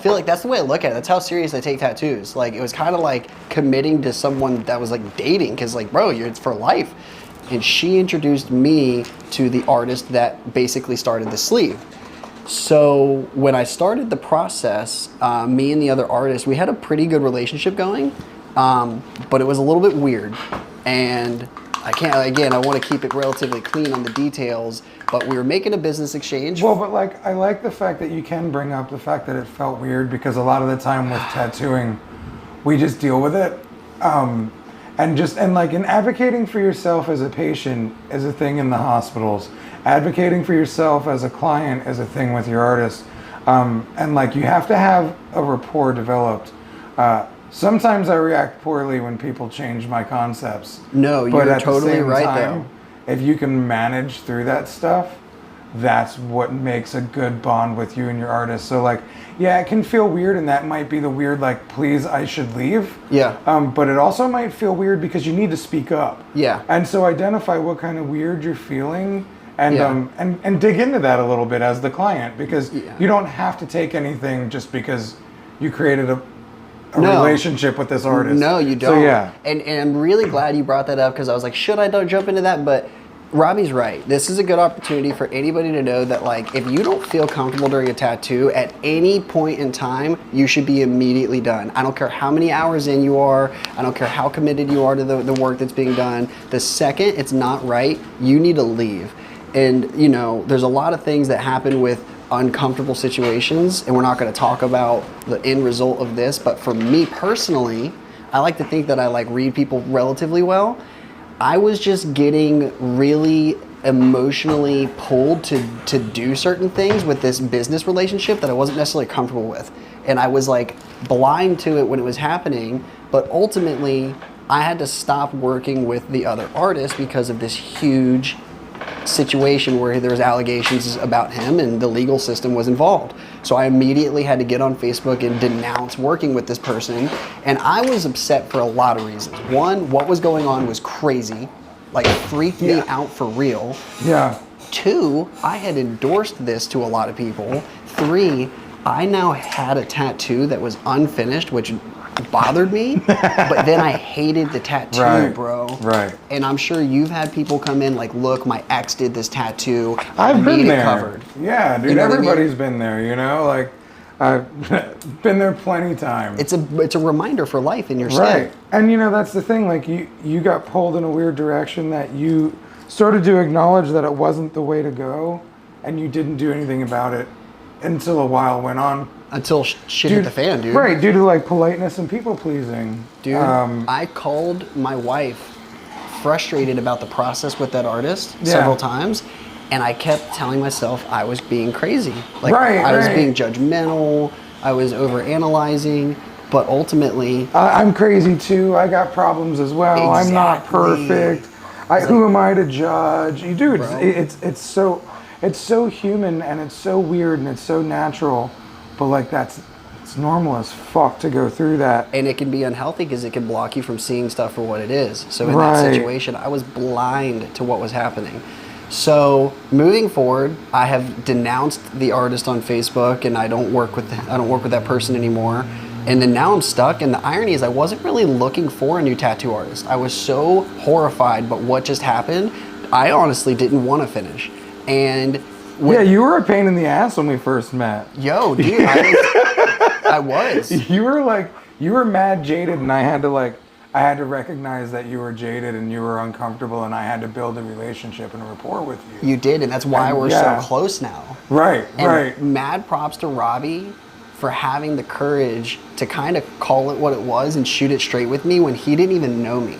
feel like that's the way I look at it. That's how serious I take tattoos. Like, it was kind of like committing to someone that was like dating, because like, bro, it's for life. And she introduced me to the artist that basically started the sleeve. So when I started the process, me and the other artist, we had a pretty good relationship going, but it was a little bit weird. And I want to keep it relatively clean on the details, but we were making a business exchange. Well, but like, I like the fact that you can bring up the fact that it felt weird, because a lot of the time with tattooing, we just deal with it. And like in advocating for yourself as a patient is a thing in the hospitals. Advocating for yourself as a client is a thing with your artist. And like, you have to have a rapport developed. Sometimes I react poorly when people change my concepts. No, you're totally right though. If you can manage through that stuff, that's what makes a good bond with you and your artist. So like, yeah, it can feel weird, and that might be the weird, like, please, I should leave. Yeah. But it also might feel weird because you need to speak up. Yeah. And so identify what kind of weird you're feeling, and and dig into that a little bit as the client, because you don't have to take anything just because you created a relationship with this artist. No, you don't. So yeah. And I'm really glad you brought that up, because I was like, should I don't jump into that? But Robbie's right. This is a good opportunity for anybody to know that, like, if you don't feel comfortable during a tattoo at any point in time, you should be immediately done. I don't care how many hours in you are. I don't care how committed you are to the work that's being done. The second it's not right, you need to leave. And, you know, there's a lot of things that happen with uncomfortable situations, and we're not going to talk about the end result of this, but for me personally, I like to think that I like read people relatively well. I was just getting really emotionally pulled to do certain things with this business relationship that I wasn't necessarily comfortable with, and I was like blind to it when it was happening. But ultimately I had to stop working with the other artist because of this huge situation where there was allegations about him and the legal system was involved. So I immediately had to get on Facebook and denounce working with this person. And I was upset for a lot of reasons. One, what was going on was crazy, like freaked me out for real. Yeah. Two, I had endorsed this to a lot of people. Three, I now had a tattoo that was unfinished, which bothered me, but then I hated the tattoo, bro. Right. And I'm sure you've had people come in like, look, my ex did this tattoo. I've been there. Covered. Yeah, dude, you know everybody's been there, you know? Like, I've been there plenty of times. It's a reminder for life in your skin. Right. And you know, that's the thing, like you got pulled in a weird direction that you started to acknowledge that it wasn't the way to go, and you didn't do anything about it until a while went on. Until shit hit the fan, dude. Right, due to like politeness and people pleasing. Dude, I called my wife frustrated about the process with that artist several times, and I kept telling myself I was being crazy. Like, I was being judgmental, I was overanalyzing, but ultimately... I'm crazy too, I got problems as well, I'm not perfect. Who am I to judge? You do, it's so human, and it's so weird, and it's so natural. But like, it's normal as fuck to go through that. And it can be unhealthy because it can block you from seeing stuff for what it is. So in that situation, I was blind to what was happening. So moving forward, I have denounced the artist on Facebook, and I don't work with that person anymore. And then now I'm stuck. And the irony is, I wasn't really looking for a new tattoo artist. I was so horrified by what just happened. I honestly didn't want to finish. And you were a pain in the ass when we first met. Yo, dude, I was. You were mad jaded, and I had to recognize that you were jaded and you were uncomfortable, and I had to build a relationship and a rapport with you. You did, and that's why we're so close now. Right. Mad props to Robbie for having the courage to kind of call it what it was and shoot it straight with me when he didn't even know me.